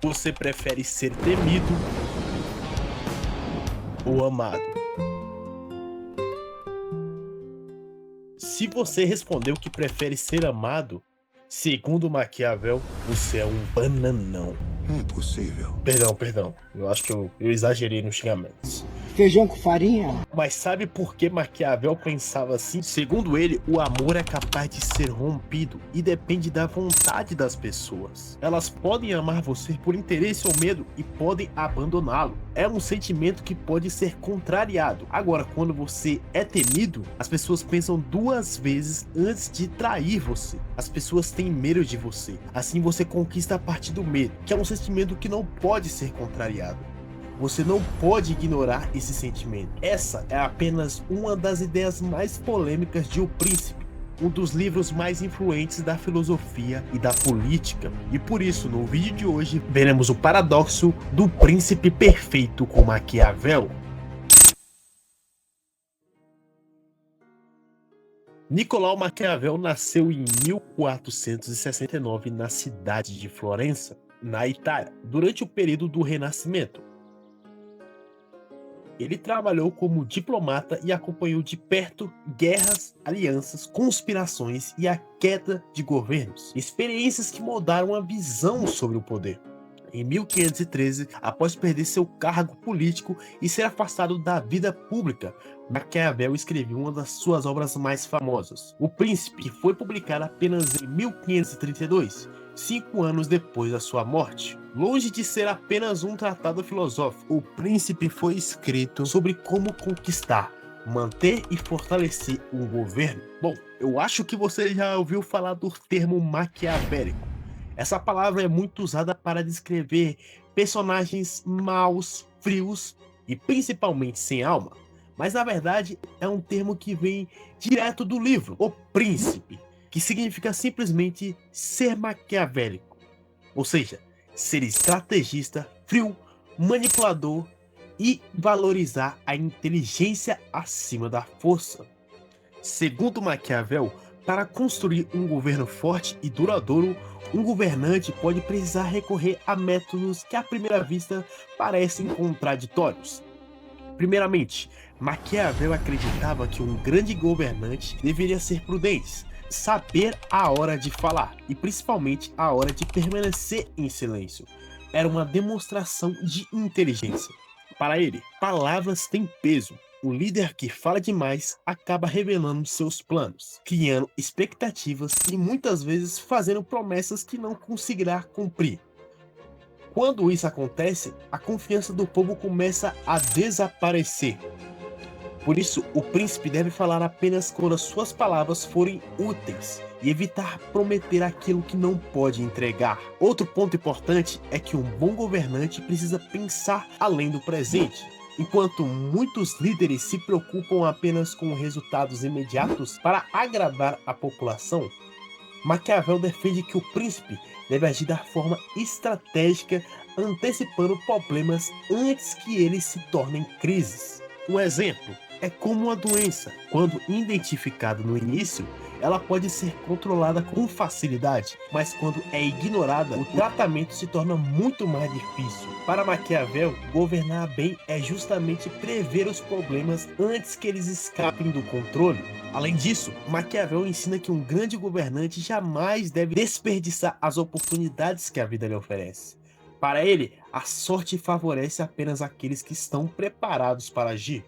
Você prefere ser temido ou amado? Se você respondeu que prefere ser amado, segundo Maquiavel, você é um bananão. É possível. Perdão. Eu acho que eu exagerei nos xingamentos. Feijão com farinha? Mas sabe por que Maquiavel pensava assim? Segundo ele, o amor é capaz de ser rompido e depende da vontade das pessoas. Elas podem amar você por interesse ou medo e podem abandoná-lo. É um sentimento que pode ser contrariado. Agora, quando você é temido, as pessoas pensam duas vezes antes de trair você. As pessoas têm medo de você. Assim você conquista a partir do medo, que é um sentimento que não pode ser contrariado. Você não pode ignorar esse sentimento. Essa é apenas uma das ideias mais polêmicas de O Príncipe, um dos livros mais influentes da filosofia e da política. E por isso, no vídeo de hoje, veremos o paradoxo do príncipe perfeito com Maquiavel. Nicolau Maquiavel nasceu em 1469 na cidade de Florença, na Itália, durante o período do Renascimento. Ele trabalhou como diplomata e acompanhou de perto guerras, alianças, conspirações e a queda de governos, experiências que moldaram a visão sobre o poder. Em 1513, após perder seu cargo político e ser afastado da vida pública, Maquiavel escreveu uma das suas obras mais famosas, O Príncipe, que foi publicada apenas em 1532, 5 anos depois da sua morte. Longe de ser apenas um tratado filosófico, O Príncipe foi escrito sobre como conquistar, manter e fortalecer um governo. Bom, eu acho que você já ouviu falar do termo maquiavélico. Essa palavra é muito usada para descrever personagens maus, frios e principalmente sem alma. Mas na verdade é um termo que vem direto do livro, O Príncipe, que significa simplesmente ser maquiavélico. Ou seja, ser estrategista, frio, manipulador e valorizar a inteligência acima da força. Segundo Maquiavel, para construir um governo forte e duradouro, um governante pode precisar recorrer a métodos que à primeira vista parecem contraditórios. Primeiramente, Maquiavel acreditava que um grande governante deveria ser prudente, saber a hora de falar e principalmente a hora de permanecer em silêncio. Era uma demonstração de inteligência. Para ele, palavras têm peso. Um líder que fala demais acaba revelando seus planos, criando expectativas e muitas vezes fazendo promessas que não conseguirá cumprir. Quando isso acontece, a confiança do povo começa a desaparecer. Por isso, o príncipe deve falar apenas quando as suas palavras forem úteis e evitar prometer aquilo que não pode entregar. Outro ponto importante é que um bom governante precisa pensar além do presente. Enquanto muitos líderes se preocupam apenas com resultados imediatos para agradar a população, Maquiavel defende que o príncipe deve agir da forma estratégica, antecipando problemas antes que eles se tornem crises. Um exemplo é como uma doença. Quando identificada no início, ela pode ser controlada com facilidade, mas quando é ignorada, o tratamento se torna muito mais difícil. Para Maquiavel, governar bem é justamente prever os problemas antes que eles escapem do controle. Além disso, Maquiavel ensina que um grande governante jamais deve desperdiçar as oportunidades que a vida lhe oferece. Para ele, a sorte favorece apenas aqueles que estão preparados para agir.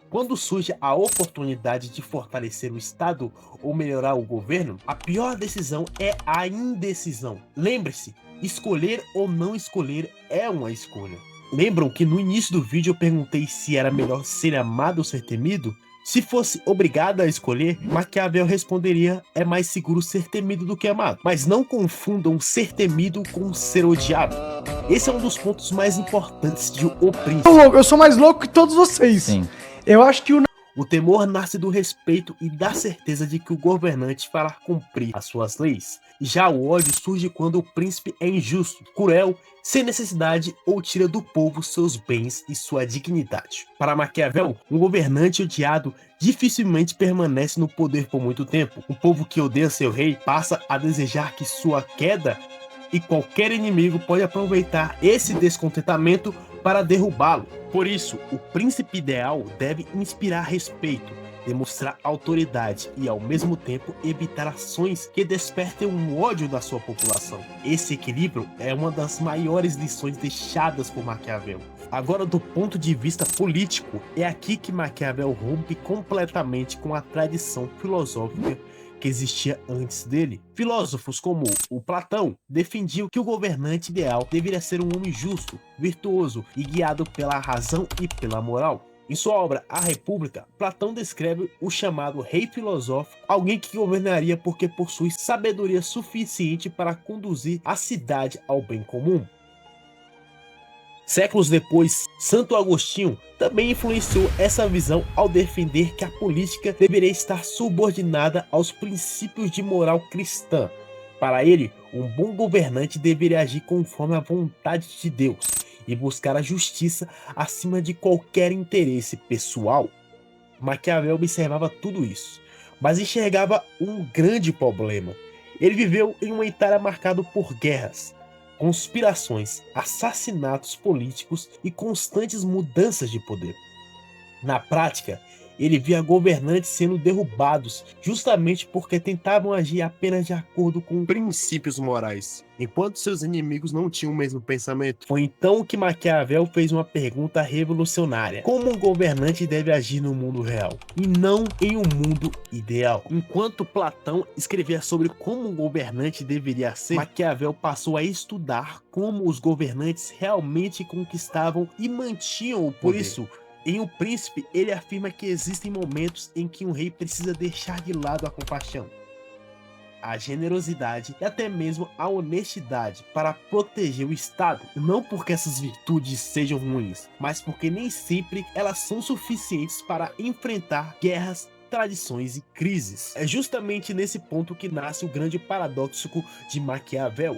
Quando surge a oportunidade de fortalecer o Estado ou melhorar o governo, a pior decisão é a indecisão. Lembre-se, escolher ou não escolher é uma escolha. Lembram que no início do vídeo eu perguntei se era melhor ser amado ou ser temido? Se fosse obrigado a escolher, Maquiavel responderia: é mais seguro ser temido do que amado. Mas não confundam ser temido com ser odiado. Esse é um dos pontos mais importantes de O Príncipe. Eu sou mais louco que todos vocês. Sim. Eu acho que O temor nasce do respeito e da certeza de que o governante fará cumprir as suas leis. Já o ódio surge quando o príncipe é injusto, cruel, sem necessidade ou tira do povo seus bens e sua dignidade. Para Maquiavel, um governante odiado dificilmente permanece no poder por muito tempo. Um povo que odeia seu rei passa a desejar que sua queda e qualquer inimigo pode aproveitar esse descontentamento para derrubá-lo. Por isso, o príncipe ideal deve inspirar respeito, demonstrar autoridade e, ao mesmo tempo, evitar ações que despertem um ódio da sua população. Esse equilíbrio é uma das maiores lições deixadas por Maquiavel. Agora, do ponto de vista político, é aqui que Maquiavel rompe completamente com a tradição filosófica que existia antes dele. Filósofos como o Platão defendiam que o governante ideal deveria ser um homem justo, virtuoso e guiado pela razão e pela moral. Em sua obra A República, Platão descreve o chamado rei filosófico, alguém que governaria porque possui sabedoria suficiente para conduzir a cidade ao bem comum. Séculos depois, Santo Agostinho também influenciou essa visão ao defender que a política deveria estar subordinada aos princípios de moral cristã. Para ele, um bom governante deveria agir conforme a vontade de Deus e buscar a justiça acima de qualquer interesse pessoal. Maquiavel observava tudo isso, mas enxergava um grande problema. Ele viveu em uma Itália marcada por guerras, conspirações, assassinatos políticos e constantes mudanças de poder. Na prática, ele via governantes sendo derrubados justamente porque tentavam agir apenas de acordo com princípios morais, enquanto seus inimigos não tinham o mesmo pensamento. Foi então que Maquiavel fez uma pergunta revolucionária: como um governante deve agir no mundo real, e não em um mundo ideal? Enquanto Platão escrevia sobre como um governante deveria ser, Maquiavel passou a estudar como os governantes realmente conquistavam e mantinham o poder. Por isso, em O Príncipe, ele afirma que existem momentos em que um rei precisa deixar de lado a compaixão, a generosidade e até mesmo a honestidade para proteger o Estado. Não porque essas virtudes sejam ruins, mas porque nem sempre elas são suficientes para enfrentar guerras, tradições e crises. É justamente nesse ponto que nasce o grande paradoxo de Maquiavel.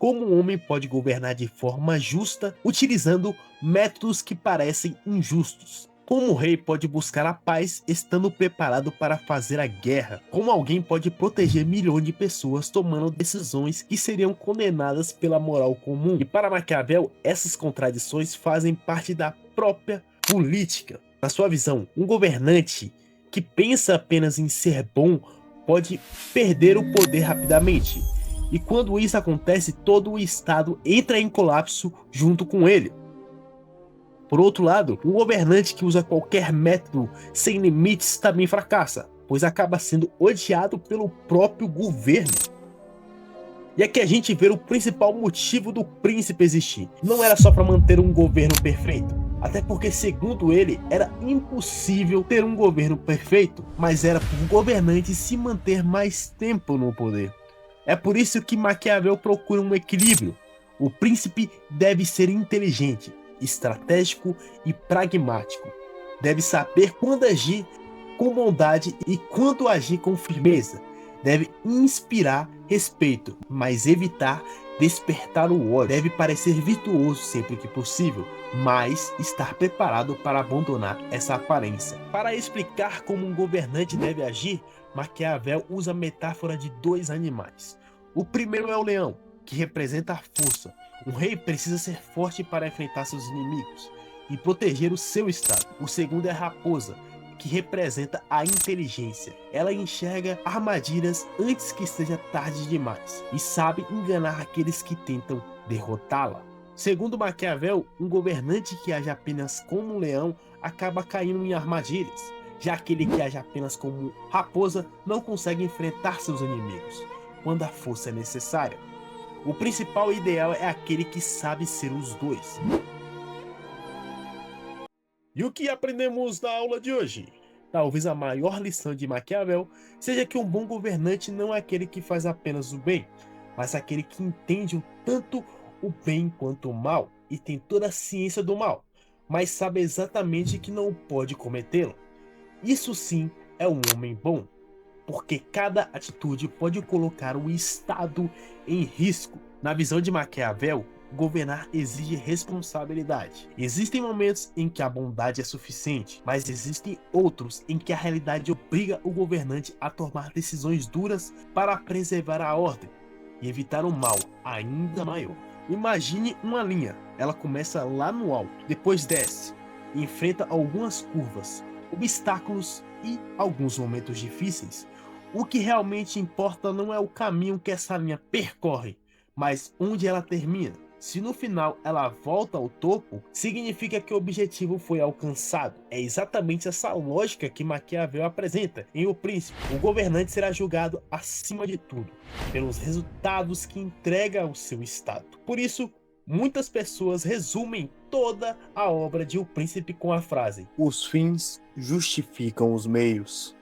Como um homem pode governar de forma justa, utilizando métodos que parecem injustos? Como o rei pode buscar a paz estando preparado para fazer a guerra? Como alguém pode proteger milhões de pessoas tomando decisões que seriam condenadas pela moral comum? E para Maquiavel, essas contradições fazem parte da própria política. Na sua visão, um governante que pensa apenas em ser bom pode perder o poder rapidamente. E quando isso acontece, todo o Estado entra em colapso junto com ele. Por outro lado, um governante que usa qualquer método sem limites também fracassa, pois acaba sendo odiado pelo próprio governo. E aqui a gente vê o principal motivo do príncipe existir. Não era só para manter um governo perfeito, até porque, segundo ele, era impossível ter um governo perfeito, mas era para o governante se manter mais tempo no poder. É por isso que Maquiavel procura um equilíbrio. O príncipe deve ser inteligente, estratégico e pragmático. Deve saber quando agir com bondade e quando agir com firmeza. Deve inspirar respeito, mas evitar despertar o ódio. Deve parecer virtuoso sempre que possível, mas estar preparado para abandonar essa aparência. Para explicar como um governante deve agir, Maquiavel usa a metáfora de dois animais. O primeiro é o leão, que representa a força. Um rei precisa ser forte para enfrentar seus inimigos e proteger o seu estado. O segundo é a raposa, que representa a inteligência. Ela enxerga armadilhas antes que seja tarde demais e sabe enganar aqueles que tentam derrotá-la. Segundo Maquiavel, um governante que age apenas como um leão acaba caindo em armadilhas. Já aquele que age apenas como raposa não consegue enfrentar seus inimigos quando a força é necessária. O principal ideal é aquele que sabe ser os dois. E o que aprendemos na aula de hoje? Talvez a maior lição de Maquiavel seja que um bom governante não é aquele que faz apenas o bem, mas aquele que entende tanto o bem quanto o mal e tem toda a ciência do mal, mas sabe exatamente que não pode cometê-lo. Isso sim é um homem bom, porque cada atitude pode colocar o Estado em risco. Na visão de Maquiavel, governar exige responsabilidade. Existem momentos em que a bondade é suficiente, mas existem outros em que a realidade obriga o governante a tomar decisões duras para preservar a ordem e evitar um mal ainda maior. Imagine uma linha, ela começa lá no alto, depois desce, e enfrenta algumas curvas, obstáculos e alguns momentos difíceis. O que realmente importa não é o caminho que essa linha percorre, mas onde ela termina. Se no final ela volta ao topo, significa que o objetivo foi alcançado. É exatamente essa lógica que Maquiavel apresenta em O Príncipe. O governante será julgado acima de tudo pelos resultados que entrega ao seu estado. Por isso, muitas pessoas resumem toda a obra de O Príncipe com a frase: Os fins justificam os meios.